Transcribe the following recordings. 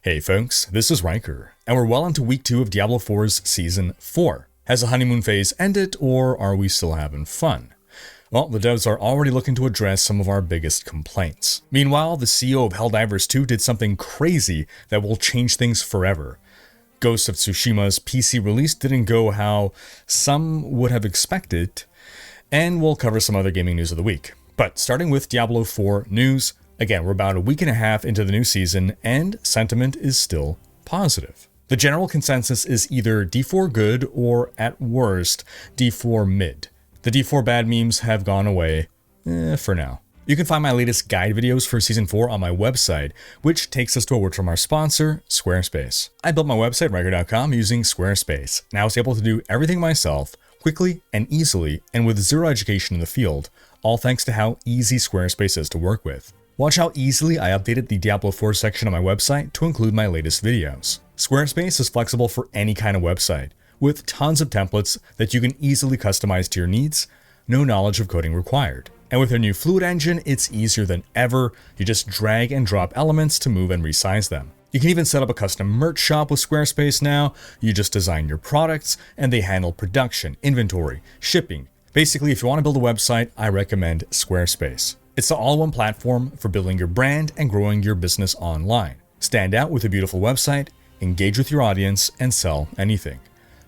Hey folks, this is Rhykker, and we're well into week 2 of Diablo 4's Season 4. Has the honeymoon phase ended, or are we still having fun? Well, the devs are already looking to address some of our biggest complaints. Meanwhile, the CEO of Helldivers 2 did something crazy that will change things forever. Ghost of Tsushima's PC release didn't go how some would have expected, and we'll cover some other gaming news of the week. But starting with Diablo 4 news, again, we're about a week and a half into the new season, and sentiment is still positive. The general consensus is either D4 good or, at worst, D4 mid. The D4 bad memes have gone away, for now. You can find my latest guide videos for Season 4 on my website, which takes us to a word from our sponsor, Squarespace. I built my website, Rhykker.com, using Squarespace, and I was able to do everything myself, quickly and easily, and with zero education in the field, all thanks to how easy Squarespace is to work with. Watch how easily I updated the Diablo 4 section on my website to include my latest videos. Squarespace is flexible for any kind of website, with tons of templates that you can easily customize to your needs, no knowledge of coding required. And with their new Fluid engine, it's easier than ever. You just drag and drop elements to move and resize them. You can even set up a custom merch shop with Squarespace now. You just design your products, and they handle production, inventory, shipping. Basically, if you want to build a website, I recommend Squarespace. It's the all-in-one platform for building your brand and growing your business online. Stand out with a beautiful website, engage with your audience, and sell anything.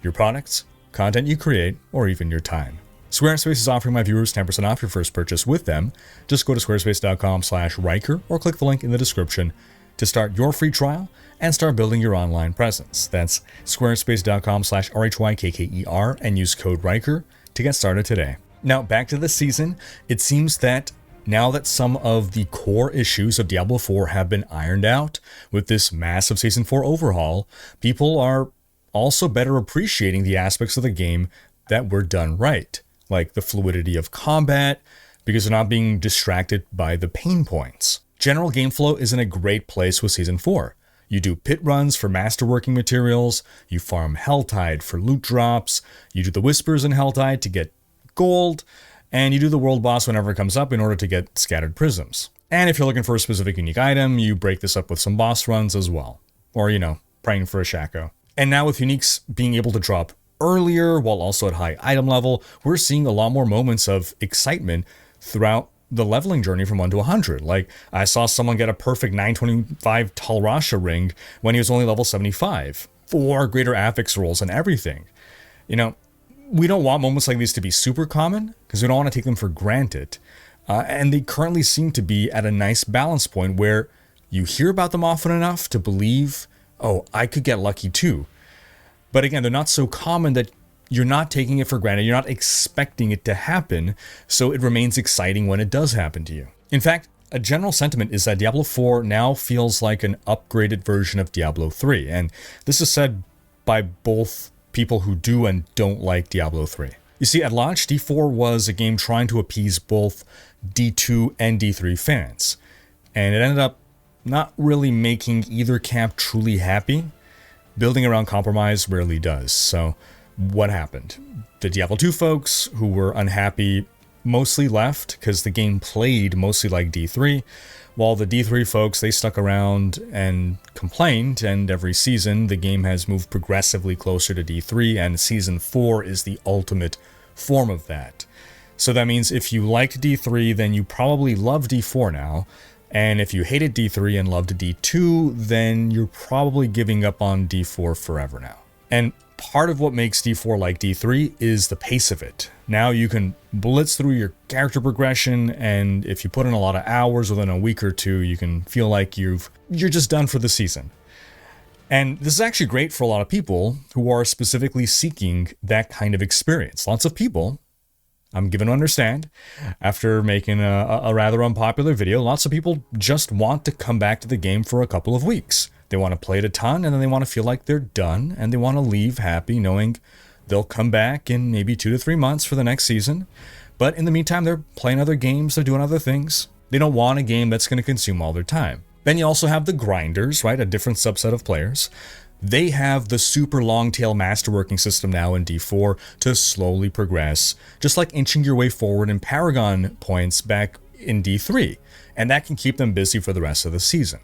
Your products, content you create, or even your time. Squarespace is offering my viewers 10% off your first purchase with them. Just go to squarespace.com/Rhykker or click the link in the description to start your free trial and start building your online presence. That's squarespace.com/RHYKKER and use code Rhykker to get started today. Now back to the season. It seems that now that some of the core issues of Diablo 4 have been ironed out with this massive Season 4 overhaul, people are also better appreciating the aspects of the game that were done right, like the fluidity of combat, because they're not being distracted by the pain points. General game flow is in a great place with Season 4. You do pit runs for masterworking materials, you farm Helltide for loot drops, you do the Whispers in Helltide to get gold, and you do the world boss whenever it comes up in order to get scattered prisms. And if you're looking for a specific unique item, you break this up with some boss runs as well. Or, praying for a Shaco. And now with uniques being able to drop earlier while also at high item level, we're seeing a lot more moments of excitement throughout the leveling journey from 1 to 100. Like, I saw someone get a perfect 925 Talrasha ring when he was only level 75. 4 greater affix rolls and everything. We don't want moments like these to be super common because we don't want to take them for granted. And they currently seem to be at a nice balance point where you hear about them often enough to believe, oh, I could get lucky too. But again, they're not so common that you're not taking it for granted. You're not expecting it to happen. So it remains exciting when it does happen to you. In fact, a general sentiment is that Diablo 4 now feels like an upgraded version of Diablo 3. And this is said by both people who do and don't like Diablo 3. You see, at launch, D4 was a game trying to appease both D2 and D3 fans, and it ended up not really making either camp truly happy. Building around compromise rarely does. So what happened? The Diablo 2 folks who were unhappy mostly left because the game played mostly like D3, while the D3 folks, they stuck around and complained, and every season the game has moved progressively closer to D3, and Season 4 is the ultimate form of that. So that means if you liked D3, then you probably love D4 now, and if you hated D3 and loved D2, then you're probably giving up on D4 forever now. And part of what makes D4 like D3 is the pace of it. Now you can blitz through your character progression, and if you put in a lot of hours within a week or two, you can feel like you're just done for the season. And this is actually great for a lot of people who are specifically seeking that kind of experience. Lots of people, I'm given to understand, after making a rather unpopular video, lots of people just want to come back to the game for a couple of weeks. They want to play it a ton, and then they want to feel like they're done, and they want to leave happy knowing they'll come back in maybe 2 to 3 months for the next season. But in the meantime, they're playing other games, they're doing other things. They don't want a game that's going to consume all their time. Then you also have the grinders, right? A different subset of players. They have the super long tail masterworking system now in D4 to slowly progress, just like inching your way forward in Paragon points back in D3, and that can keep them busy for the rest of the season.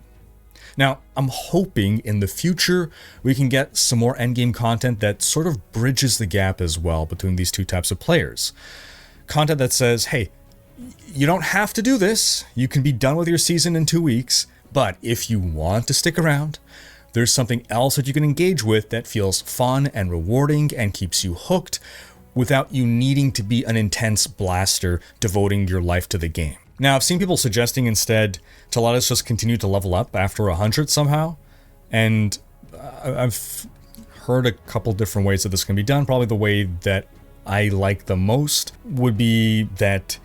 Now, I'm hoping in the future we can get some more endgame content that sort of bridges the gap as well between these two types of players. Content that says, hey, you don't have to do this. You can be done with your season in 2 weeks, but if you want to stick around, there's something else that you can engage with that feels fun and rewarding and keeps you hooked without you needing to be an intense blaster devoting your life to the game. Now, I've seen people suggesting instead to let us just continue to level up after 100 somehow, and I've heard a couple different ways that this can be done. Probably the way that I like the most would be that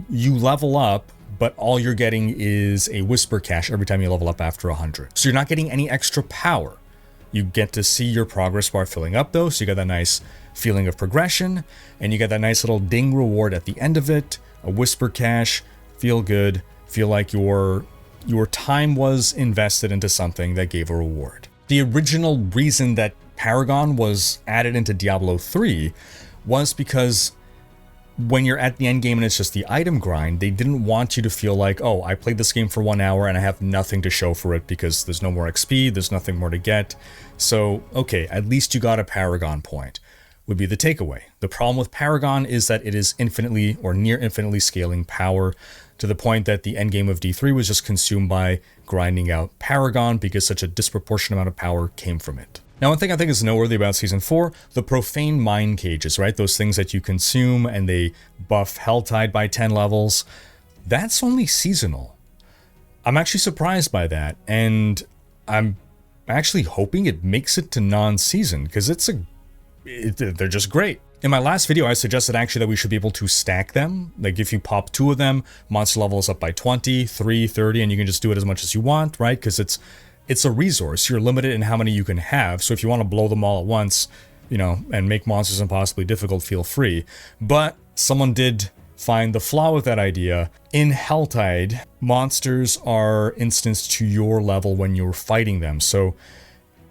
you level up, but all you're getting is a whisper cache every time you level up after 100. So you're not getting any extra power. You get to see your progress bar filling up though, so you get that nice feeling of progression, and you get that nice little ding reward at the end of it, a whisper cache, feel good, feel like your time was invested into something that gave a reward. The original reason that Paragon was added into Diablo 3 was because when you're at the end game and it's just the item grind, they didn't want you to feel like, oh, I played this game for 1 hour and I have nothing to show for it because there's no more XP, there's nothing more to get. So, okay, at least you got a Paragon point, would be the takeaway. The problem with Paragon is that it is infinitely or near infinitely scaling power to the point that the end game of D3 was just consumed by grinding out Paragon because such a disproportionate amount of power came from it. Now, one thing I think is noteworthy about Season 4, the profane mine cages, right? Those things that you consume and they buff Helltide by 10 levels. That's only seasonal. I'm actually surprised by that, and I'm actually hoping it makes it to non-season, because they're just great. In my last video, I suggested actually that we should be able to stack them. Like if you pop 2 of them, monster level is up by 20, 3, 30, and you can just do it as much as you want, right? Because it's a resource. You're limited in how many you can have. So if you want to blow them all at once, and make monsters impossibly difficult, feel free. But someone did find the flaw with that idea. In Helltide, monsters are instanced to your level when you're fighting them. So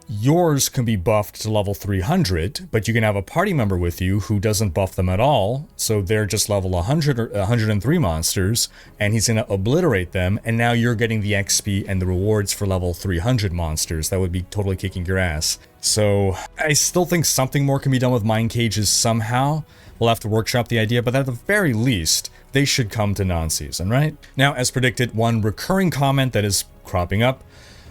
yours can be buffed to level 300, but you can have a party member with you who doesn't buff them at all, so they're just level 100 or 103 monsters, and he's going to obliterate them, and now you're getting the XP and the rewards for level 300 monsters. That would be totally kicking your ass. So I still think something more can be done with mine cages somehow. We'll have to workshop the idea, but at the very least, they should come to non-season, right? Now, as predicted, one recurring comment that is cropping up,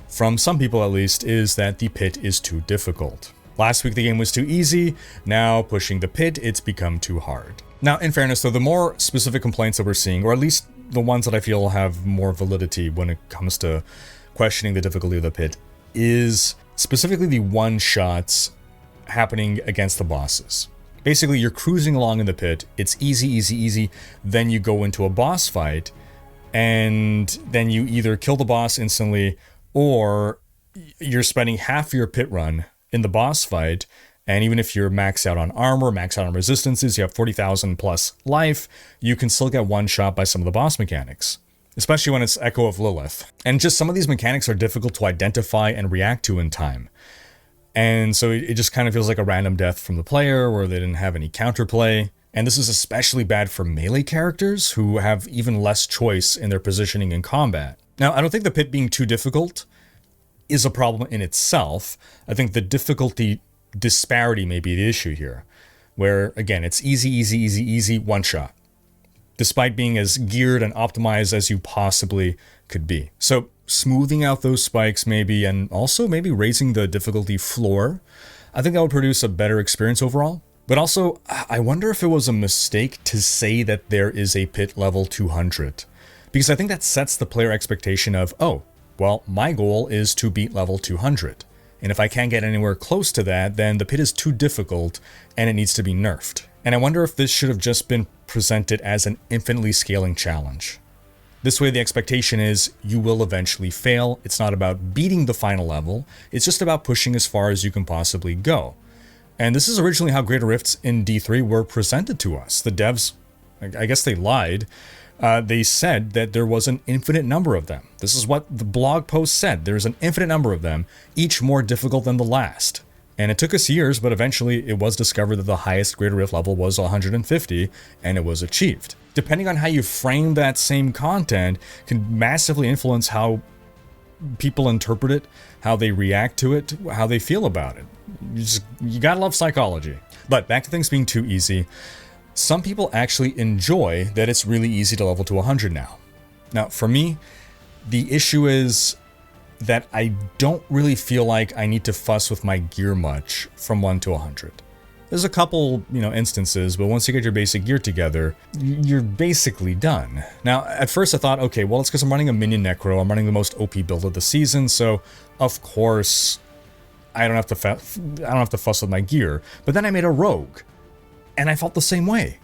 from some people at least, is that the pit is too difficult. Last week the game was too easy, now pushing the pit, it's become too hard. Now, in fairness though, the more specific complaints that we're seeing, or at least the ones that I feel have more validity when it comes to questioning the difficulty of the pit, is specifically the one-shots happening against the bosses. Basically, you're cruising along in the pit, it's easy, easy, easy, then you go into a boss fight, and then you either kill the boss instantly, or you're spending half your pit run in the boss fight, and even if you're maxed out on armor, maxed out on resistances, you have 40,000 plus life, you can still get one shot by some of the boss mechanics, especially when it's Echo of Lilith. And just some of these mechanics are difficult to identify and react to in time. And so it just kind of feels like a random death from the player where they didn't have any counterplay. And this is especially bad for melee characters who have even less choice in their positioning in combat. Now, I don't think the pit being too difficult is a problem in itself. I think the difficulty disparity may be the issue here, where, again, it's easy, easy, easy, easy, one shot, despite being as geared and optimized as you possibly could be. So smoothing out those spikes maybe, and also maybe raising the difficulty floor, I think that would produce a better experience overall. But also, I wonder if it was a mistake to say that there is a pit level 200. Because I think that sets the player expectation of, oh, well, my goal is to beat level 200. And if I can't get anywhere close to that, then the pit is too difficult and it needs to be nerfed. And I wonder if this should have just been presented as an infinitely scaling challenge. This way the expectation is you will eventually fail. It's not about beating the final level. It's just about pushing as far as you can possibly go. And this is originally how Greater Rifts in D3 were presented to us. The devs, I guess they lied. They said that there was an infinite number of them. This is what the blog post said. There's an infinite number of them, each more difficult than the last. And it took us years, but eventually it was discovered that the highest Greater Rift level was 150, and it was achieved. Depending on how you frame that same content can massively influence how people interpret it, how they react to it, how they feel about it. You gotta love psychology. But back to things being too easy. Some people actually enjoy that it's really easy to level to 100 now. Now, for me, the issue is that I don't really feel like I need to fuss with my gear much from 1 to 100. There's a couple, instances, but once you get your basic gear together, you're basically done. Now, at first I thought, okay, well, it's because I'm running a minion necro. I'm running the most OP build of the season, so of course I don't have to fuss with my gear. But then I made a rogue, and I felt the same way.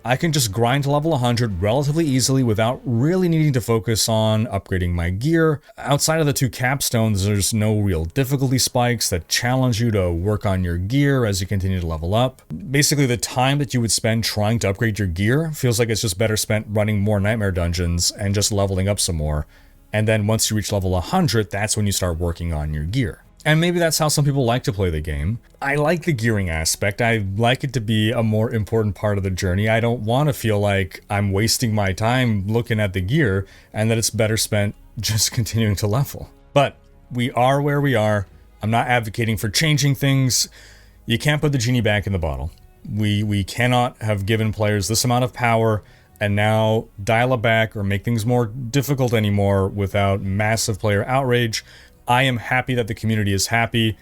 I can just grind to level 100 relatively easily without really needing to focus on upgrading my gear. Outside of the 2 capstones, there's no real difficulty spikes that challenge you to work on your gear as you continue to level up. Basically, the time that you would spend trying to upgrade your gear feels like it's just better spent running more nightmare dungeons and just leveling up some more. And then once you reach level 100, that's when you start working on your gear. And maybe that's how some people like to play the game. I like the gearing aspect. I like it to be a more important part of the journey. I don't want to feel like I'm wasting my time looking at the gear and that it's better spent just continuing to level. But we are where we are. I'm not advocating for changing things. You can't put the genie back in the bottle. We cannot have given players this amount of power and now dial it back or make things more difficult anymore without massive player outrage. I am happy that the community is happy.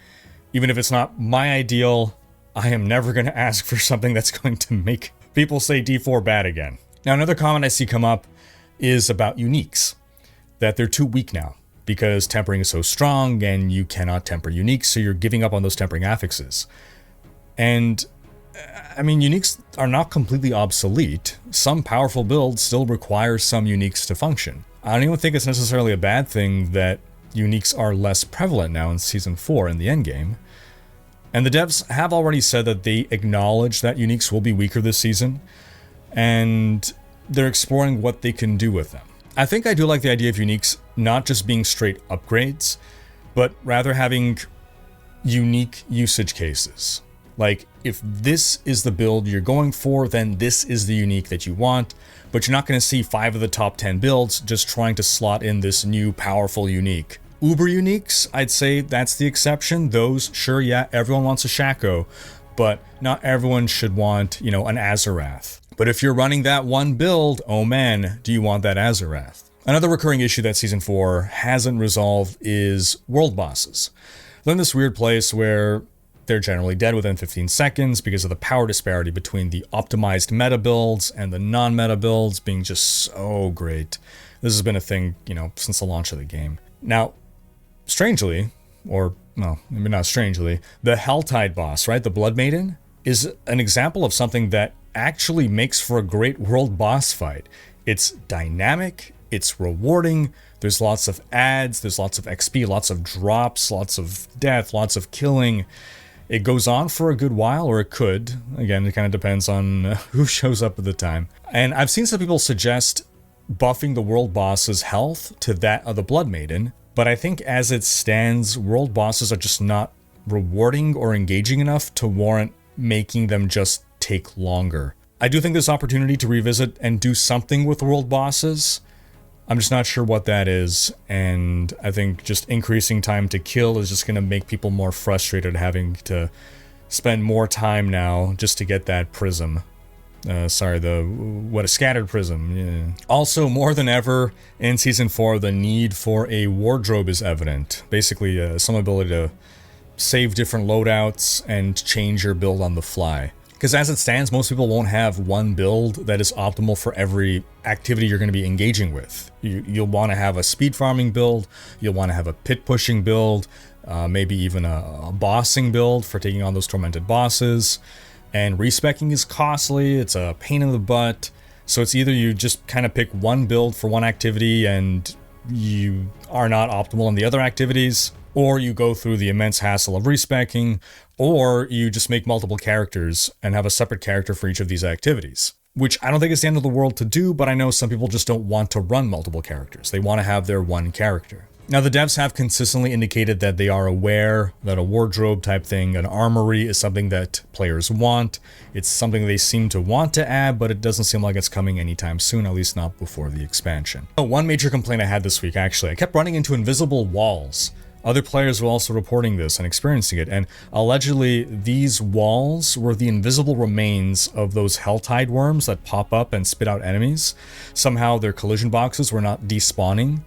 Even if it's not my ideal, I am never going to ask for something that's going to make people say D4 bad again. Now, another comment I see come up is about uniques, that they're too weak now because tempering is so strong and you cannot temper uniques, so you're giving up on those tempering affixes. And I mean, uniques are not completely obsolete. Some powerful builds still require some uniques to function. I don't even think it's necessarily a bad thing that uniques are less prevalent now in Season 4 in the endgame. And the devs have already said that they acknowledge that uniques will be weaker this season, and they're exploring what they can do with them. I think I do like the idea of uniques not just being straight upgrades, but rather having unique usage cases. Like, if this is the build you're going for, then this is the unique that you want, but you're not going to see 5 of the top 10 builds just trying to slot in this new powerful unique. Uber uniques, I'd say that's the exception. Those, sure, yeah, everyone wants a Shaco, but not everyone should want, an Azarath. But if you're running that one build, oh man, do you want that Azarath? Another recurring issue that Season 4 hasn't resolved is world bosses. They're in this weird place where they're generally dead within 15 seconds because of the power disparity between the optimized meta builds and the non-meta builds being just so great. This has been a thing, since the launch of the game. Now, strangely, or no, maybe not strangely, the Helltide boss, right, the Blood Maiden, is an example of something that actually makes for a great world boss fight. It's dynamic, it's rewarding, there's lots of ads, there's lots of XP, lots of drops, lots of death, lots of killing. It goes on for a good while, or it could. Again, it kind of depends on who shows up at the time. And I've seen some people suggest buffing the world boss's health to that of the Blood Maiden, but I think as it stands, world bosses are just not rewarding or engaging enough to warrant making them just take longer. I do think there's opportunity to revisit and do something with world bosses. I'm just not sure what that is, and I think just increasing time to kill is just going to make people more frustrated having to spend more time now just to get that prism. A scattered prism. Yeah. Also, more than ever in Season 4, the need for a wardrobe is evident. Basically, some ability to save different loadouts and change your build on the fly. Because as it stands, most people won't have one build that is optimal for every activity you're going to be engaging with. You'll want to have a speed farming build, you'll want to have a pit pushing build, maybe even a bossing build for taking on those tormented bosses. And respecking is costly, it's a pain in the butt. So it's either you just kind of pick one build for one activity and you are not optimal in the other activities, or you go through the immense hassle of respecking, or you just make multiple characters and have a separate character for each of these activities. Which I don't think is the end of the world to do, but I know some people just don't want to run multiple characters. They want to have their one character. Now, the devs have consistently indicated that they are aware that a wardrobe type thing, an armory, is something that players want. It's something they seem to want to add, but it doesn't seem like it's coming anytime soon, at least not before the expansion. One major complaint I had this week, actually, I kept running into invisible walls. Other players were also reporting this and experiencing it, and allegedly these walls were the invisible remains of those Helltide worms that pop up and spit out enemies. Somehow their collision boxes were not despawning.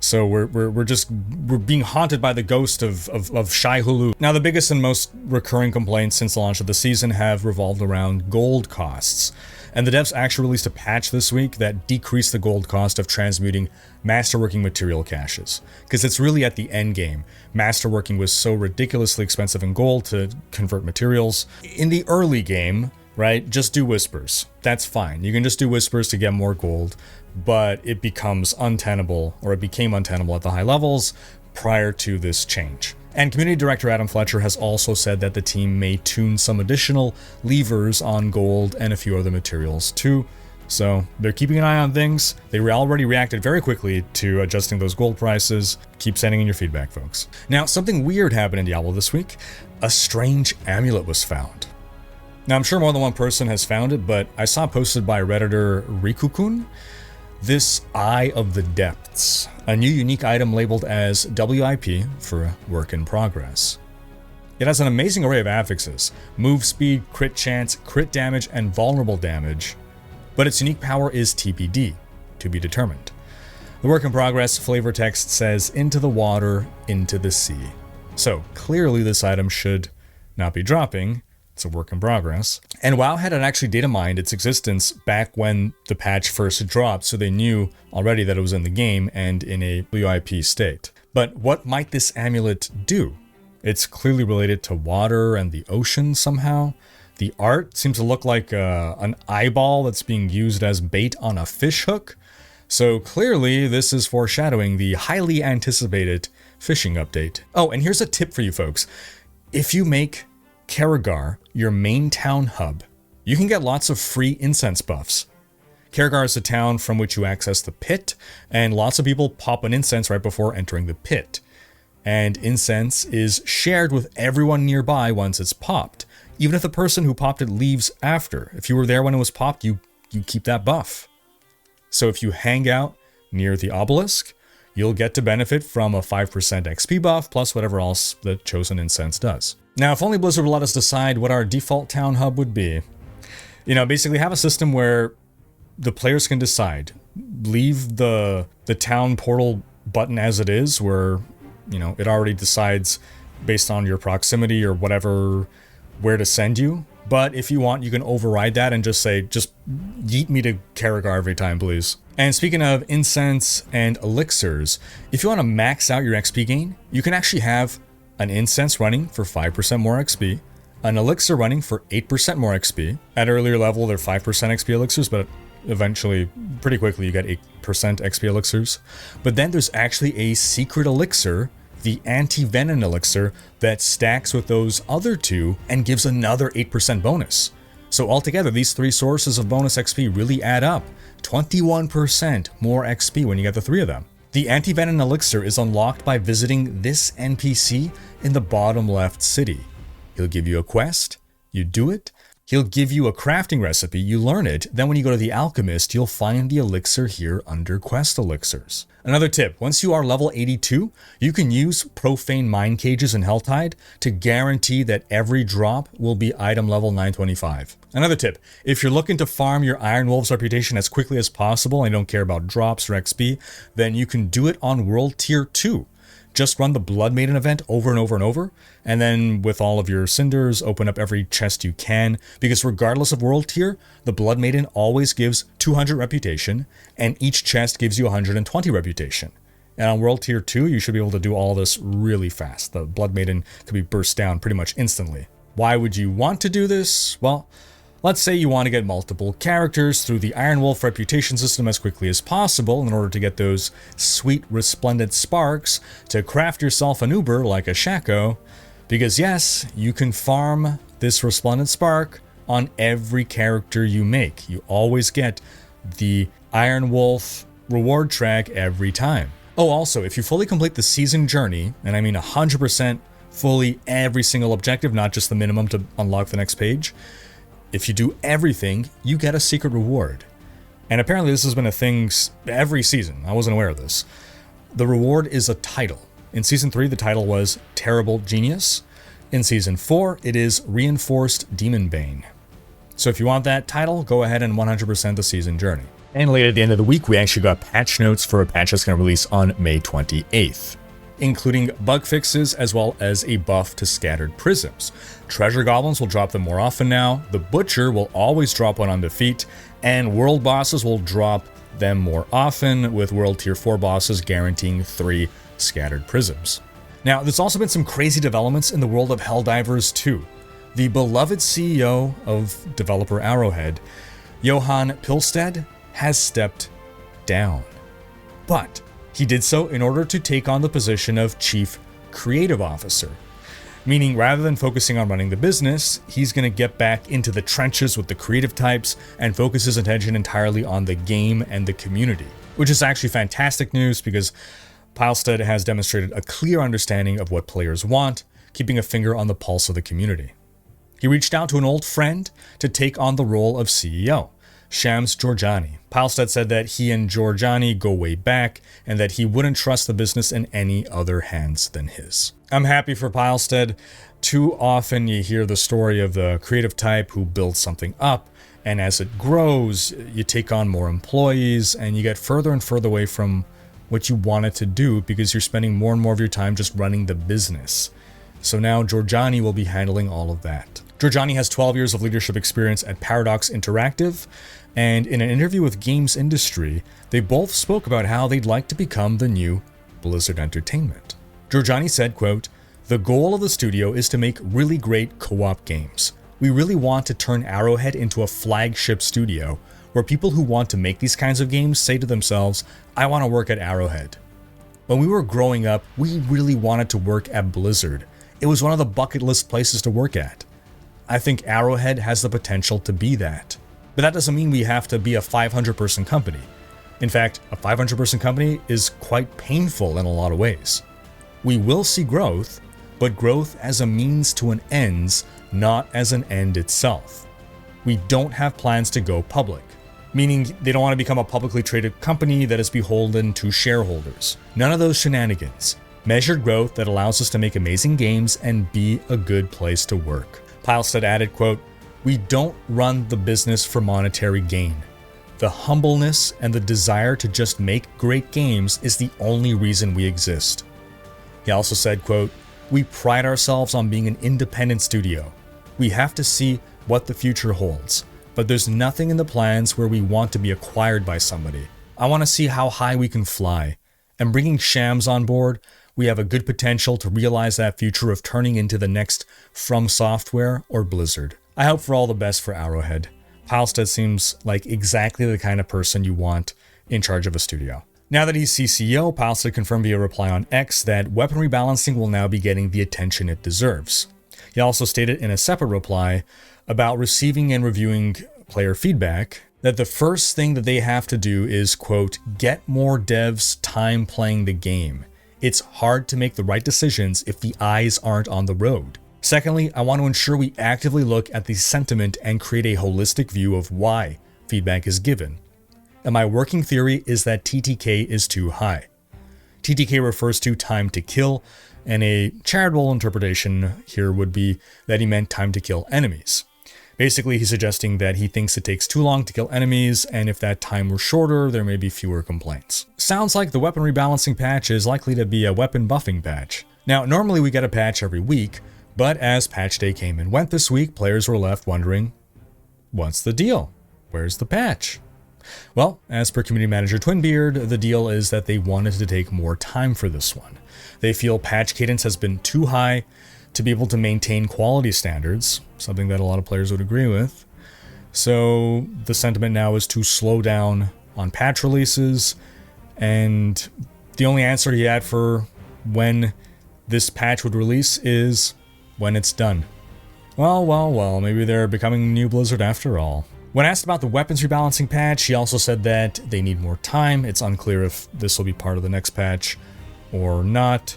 So we're being haunted by the ghost of Shai Hulud. Now, the biggest and most recurring complaints since the launch of the season have revolved around gold costs. And the devs actually released a patch this week that decreased the gold cost of transmuting masterworking material caches. Because it's really at the end game. Masterworking was so ridiculously expensive in gold to convert materials. In the early game, right, just do whispers. That's fine. You can just do whispers to get more gold. But it becomes untenable, or it became untenable at the high levels prior to this change. And community director Adam Fletcher has also said that the team may tune some additional levers on gold and a few other materials too. So they're keeping an eye on things. They already reacted very quickly to adjusting those gold prices. Keep sending in your feedback, folks. Now, something weird happened in Diablo this week. A strange amulet was found. Now, I'm sure more than one person has found it, but I saw it posted by Redditor Rhykker. This Eye of the Depths, a new unique item labeled as WIP for work in progress. It has an amazing array of affixes: move speed, crit chance, crit damage, and vulnerable damage, but its unique power is TBD, to be determined. The work in progress flavor text says, into the water, into the sea. So clearly this item should not be dropping. It's a work in progress. And WoW had actually data mined its existence back when the patch first dropped, so they knew already that it was in the game and in a WIP state. But what might this amulet do? It's clearly related to water and the ocean somehow. The art seems to look like an eyeball that's being used as bait on a fish hook. So clearly this is foreshadowing the highly anticipated fishing update. Oh, and here's a tip for you folks. If you make Karagar your main town hub, you can get lots of free incense buffs. Karagar is the town from which you access the pit, and lots of people pop an incense right before entering the pit. And incense is shared with everyone nearby once it's popped, even if the person who popped it leaves after. If you were there when it was popped, you keep that buff. So if you hang out near the obelisk, you'll get to benefit from a 5% XP buff plus whatever else the chosen incense does. Now, if only Blizzard would let us decide what our default town hub would be. You know, basically have a system where the players can decide. Leave the town portal button as it is, where, you know, it already decides based on your proximity or whatever where to send you. But if you want, you can override that and just say, just yeet me to Karagar every time, please. And speaking of incense and elixirs, if you want to max out your XP gain, you can actually have an incense running for 5% more XP, an elixir running for 8% more XP. At earlier level, they're 5% XP elixirs, but eventually, pretty quickly, you get 8% XP elixirs. But then there's actually a secret elixir, the anti-venom elixir, that stacks with those other two and gives another 8% bonus. So altogether, these three sources of bonus XP really add up. 21% more XP when you get the three of them. The anti-venom elixir is unlocked by visiting this NPC in the bottom left city. He'll give you a quest, you do it, he'll give you a crafting recipe, you learn it, then when you go to the alchemist, you'll find the elixir here under quest elixirs. Another tip, once you are level 82, you can use profane mine cages in Helltide to guarantee that every drop will be item level 925. Another tip, if you're looking to farm your Iron Wolf's reputation as quickly as possible and don't care about drops or XP, then you can do it on World Tier 2. Just run the Blood Maiden event over and over and over, and then with all of your cinders, open up every chest you can, because regardless of world tier, the Blood Maiden always gives 200 reputation, and each chest gives you 120 reputation. And on world tier 2, you should be able to do all this really fast. The Blood Maiden could be burst down pretty much instantly. Why would you want to do this? Well, let's say you want to get multiple characters through the Iron Wolf reputation system as quickly as possible in order to get those sweet resplendent sparks to craft yourself an Uber like a Shaco, because yes, you can farm this resplendent spark on every character you make. You always get the Iron Wolf reward track every time. Oh, also, if you fully complete the season journey, and I mean 100% fully every single objective, not just the minimum to unlock the next page, if you do everything, you get a secret reward. And apparently this has been a thing every season. I wasn't aware of this. The reward is a title. In Season 3, the title was Terrible Genius. In Season 4, it is Reinforced Demon Bane. So if you want that title, go ahead and 100% the season journey. And later at the end of the week, we actually got patch notes for a patch that's going to release on May 28th, including bug fixes as well as a buff to scattered prisms. Treasure goblins will drop them more often now, the butcher will always drop one on defeat, and world bosses will drop them more often, with world tier 4 bosses guaranteeing 3 scattered prisms. Now, there's also been some crazy developments in the world of Helldivers 2. The beloved CEO of developer Arrowhead, Johan Pilstad, has stepped down. But he did so in order to take on the position of Chief Creative Officer, meaning rather than focusing on running the business, he's going to get back into the trenches with the creative types and focus his attention entirely on the game and the community, which is actually fantastic news because Pilestad has demonstrated a clear understanding of what players want, keeping a finger on the pulse of the community. He reached out to an old friend to take on the role of CEO, Shams Georgiani. Pilestad said that he and Georgiani go way back and that he wouldn't trust the business in any other hands than his. I'm happy for Pilestad. Too often you hear the story of the creative type who builds something up, and as it grows, you take on more employees and you get further and further away from what you wanted to do because you're spending more and more of your time just running the business. So now Georgiani will be handling all of that. Georgiani has 12 years of leadership experience at Paradox Interactive, and in an interview with Games Industry, they both spoke about how they'd like to become the new Blizzard Entertainment. Georgiani said, quote, "The goal of the studio is to make really great co-op games. We really want to turn Arrowhead into a flagship studio where people who want to make these kinds of games say to themselves, I want to work at Arrowhead. When we were growing up, we really wanted to work at Blizzard. It was one of the bucket list places to work at. I think Arrowhead has the potential to be that. But that doesn't mean we have to be a 500-person company. In fact, a 500-person company is quite painful in a lot of ways. We will see growth, but growth as a means to an ends, not as an end itself. We don't have plans to go public, meaning they don't want to become a publicly traded company that is beholden to shareholders. None of those shenanigans. Measured growth that allows us to make amazing games and be a good place to work." Pilestad added, quote, "We don't run the business for monetary gain. The humbleness and the desire to just make great games is the only reason we exist." He also said, quote, "We pride ourselves on being an independent studio. We have to see what the future holds, but there's nothing in the plans where we want to be acquired by somebody. I want to see how high we can fly. And bringing Shams on board, we have a good potential to realize that future of turning into the next From Software or Blizzard. I hope for all the best for Arrowhead. Pilestad seems like exactly the kind of person you want in charge of a studio." Now that he's CCO, Pilestad confirmed via reply on X that weapon rebalancing will now be getting the attention it deserves. He also stated in a separate reply about receiving and reviewing player feedback that the first thing that they have to do is, quote, "get more devs time playing the game. It's hard to make the right decisions if the eyes aren't on the road. Secondly, I want to ensure we actively look at the sentiment and create a holistic view of why feedback is given. And my working theory is that TTK is too high." TTK refers to time to kill, and a charitable interpretation here would be that he meant time to kill enemies. Basically, he's suggesting that he thinks it takes too long to kill enemies, and if that time were shorter, there may be fewer complaints. Sounds like the weapon rebalancing patch is likely to be a weapon buffing patch. Now, normally we get a patch every week, but as patch day came and went this week, players were left wondering, what's the deal? Where's the patch? Well, as per community manager Twinbeard, the deal is that they wanted to take more time for this one. They feel patch cadence has been too high to be able to maintain quality standards, something that a lot of players would agree with. So the sentiment now is to slow down on patch releases, and the only answer he had for when this patch would release is when it's done. Well, maybe they're becoming New Blizzard after all. When asked about the weapons rebalancing patch, he also said that they need more time. It's unclear if this will be part of the next patch or not.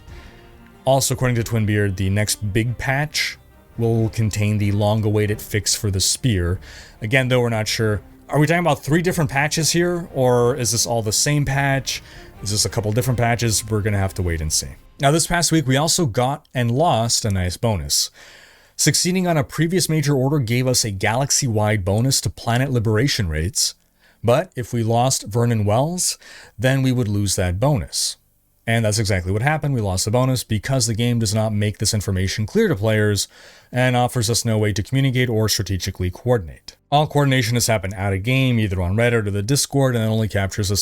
Also, according to Twinbeard, the next big patch will contain the long-awaited fix for the spear. Again, though, we're not sure. Are we talking about 3 different patches here, or is this all the same patch? Is this a couple different patches? We're going to have to wait and see. Now, this past week, we also got and lost a nice bonus. Succeeding on a previous major order gave us a galaxy-wide bonus to planet liberation rates, but if we lost Vernon Wells, then we would lose that bonus. And that's exactly what happened. We lost the bonus because the game does not make this information clear to players and offers us no way to communicate or strategically coordinate. All coordination has happened out of game, either on Reddit or the Discord, and it only captures a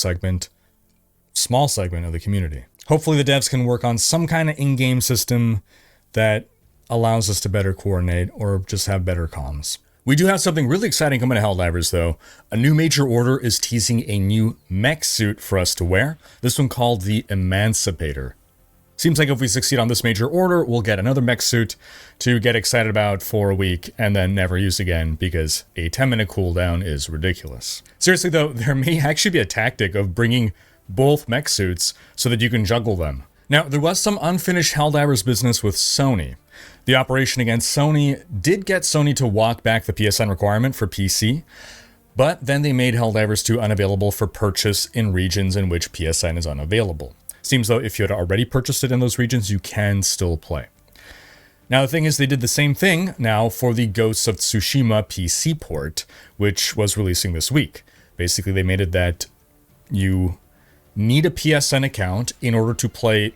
small segment of the community. Hopefully the devs can work on some kind of in-game system that allows us to better coordinate or just have better comms. We do have something really exciting coming to Helldivers, though. A new major order is teasing a new mech suit for us to wear, this one called the Emancipator. Seems like if we succeed on this major order, we'll get another mech suit to get excited about for a week and then never use again because a 10-minute cooldown is ridiculous. Seriously though, there may actually be a tactic of bringing both mech suits so that you can juggle them. Now, there was some unfinished Helldivers business with Sony. The operation against Sony did get Sony to walk back the PSN requirement for PC, but then they made Helldivers 2 unavailable for purchase in regions in which PSN is unavailable. Seems though if you had already purchased it in those regions, you can still play. Now the thing is, they did the same thing now for the Ghosts of Tsushima PC port, which was releasing this week. Basically, they made it that you need a PSN account in order to play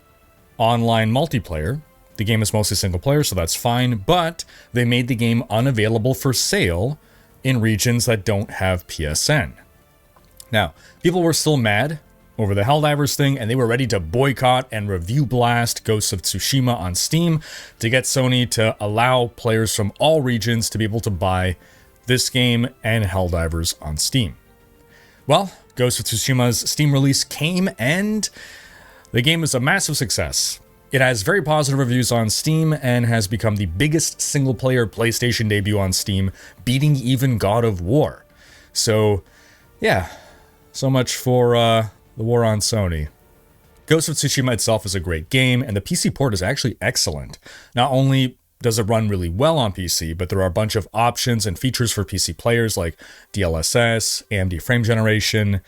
online multiplayer. The game is mostly single player, so that's fine, but they made the game unavailable for sale in regions that don't have PSN. Now, people were still mad over the Helldivers thing, and they were ready to boycott and review blast Ghosts of Tsushima on Steam to get Sony to allow players from all regions to be able to buy this game and Helldivers on Steam. Well, Ghosts of Tsushima's Steam release came, and the game is a massive success. It has very positive reviews on Steam and has become the biggest single-player PlayStation debut on Steam, beating even God of War. So, yeah, so much for the war on Sony. Ghost of Tsushima itself is a great game, and the PC port is actually excellent. Not only does it run really well on PC, but there are a bunch of options and features for PC players like DLSS, AMD frame generation.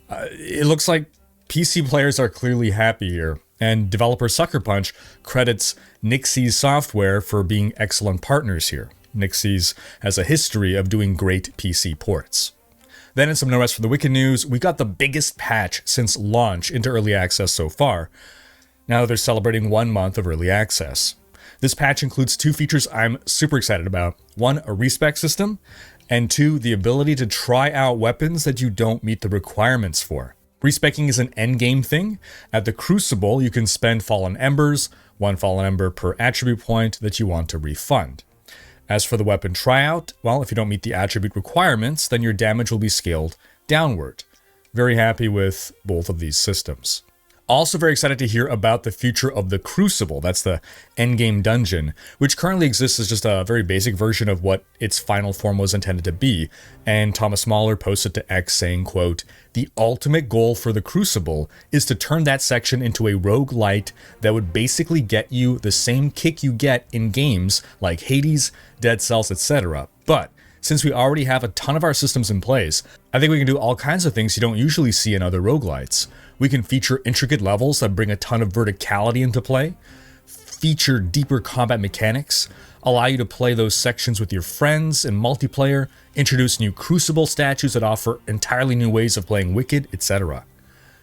It looks like PC players are clearly happy here, and developer Sucker Punch credits Nixie's Software for being excellent partners here. Nixie's has a history of doing great PC ports. Then in some No Rest for the Wicked news, we got the biggest patch since launch into early access so far. Now they're celebrating 1 month of early access. This patch includes 2 features I'm super excited about. 1, a respec system, and 2, the ability to try out weapons that you don't meet the requirements for. Respecking is an endgame thing. At the Crucible, you can spend Fallen Embers, 1 Fallen Ember per attribute point that you want to refund. As for the weapon tryout, well, if you don't meet the attribute requirements, then your damage will be scaled downward. Very happy with both of these systems. Also very excited to hear about the future of the Crucible. That's the endgame dungeon, which currently exists as just a very basic version of what its final form was intended to be. And Thomas Mahler posted to X saying, quote, "The ultimate goal for the Crucible is to turn that section into a roguelite that would basically get you the same kick you get in games like Hades, Dead Cells, etc. But since we already have a ton of our systems in place, I think we can do all kinds of things you don't usually see in other roguelites. We can feature intricate levels that bring a ton of verticality into play, feature deeper combat mechanics, allow you to play those sections with your friends in multiplayer, introduce new Crucible statues that offer entirely new ways of playing Wicked, etc.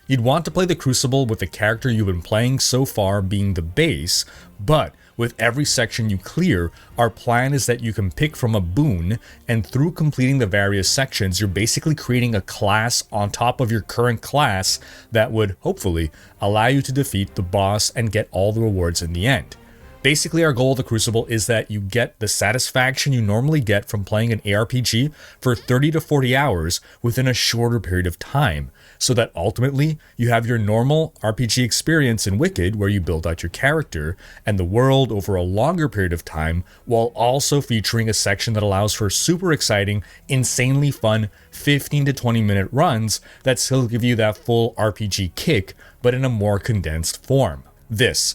You'd want to play the Crucible with the character you've been playing so far being the base, but with every section you clear, our plan is that you can pick from a boon, and through completing the various sections, you're basically creating a class on top of your current class that would, hopefully, allow you to defeat the boss and get all the rewards in the end. Basically, our goal of the Crucible is that you get the satisfaction you normally get from playing an ARPG for 30 to 40 hours within a shorter period of time, so that ultimately you have your normal RPG experience in Wicked where you build out your character and the world over a longer period of time, while also featuring a section that allows for super exciting, insanely fun 15 to 20 minute runs that still give you that full RPG kick, but in a more condensed form. This.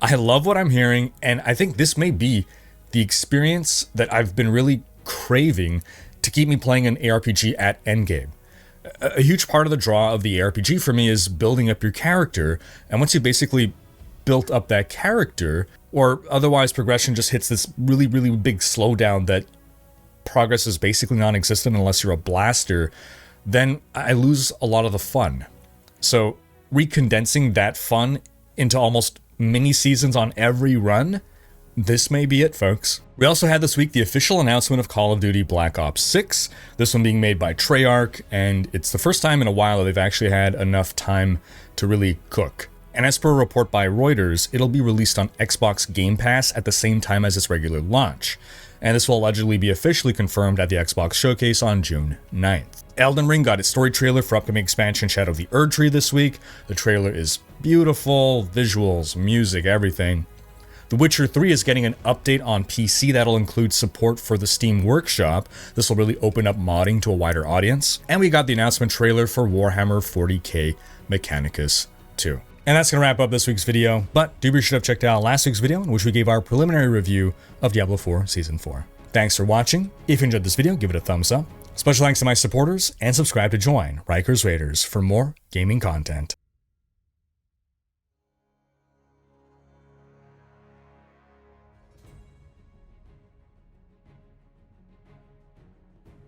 I love what I'm hearing, and I think this may be the experience that I've been really craving to keep me playing an ARPG at endgame. A huge part of the draw of the ARPG for me is building up your character, and once you basically built up that character, or otherwise progression just hits this really, really big slowdown that progress is basically non-existent unless you're a blaster, then I lose a lot of the fun. So recondensing that fun into almost mini seasons on every run, this may be it, folks. We also had this week the official announcement of Call of Duty Black Ops 6, this one being made by Treyarch, and it's the first time in a while that they've actually had enough time to really cook. And as per a report by Reuters, it'll be released on Xbox Game Pass at the same time as its regular launch, and this will allegedly be officially confirmed at the Xbox Showcase on June 9th. Elden Ring got its story trailer for upcoming expansion Shadow of the Erdtree this week. The trailer is beautiful, visuals, music, everything. The Witcher 3 is getting an update on PC that'll include support for the Steam Workshop. This will really open up modding to a wider audience. And we got the announcement trailer for Warhammer 40k Mechanicus II. And that's going to wrap up this week's video, but do be sure to have checked out last week's video in which we gave our preliminary review of Diablo 4 Season 4. Thanks for watching. If you enjoyed this video, give it a thumbs up. Special thanks to my supporters, and subscribe to join Rhykker's Raiders for more gaming content.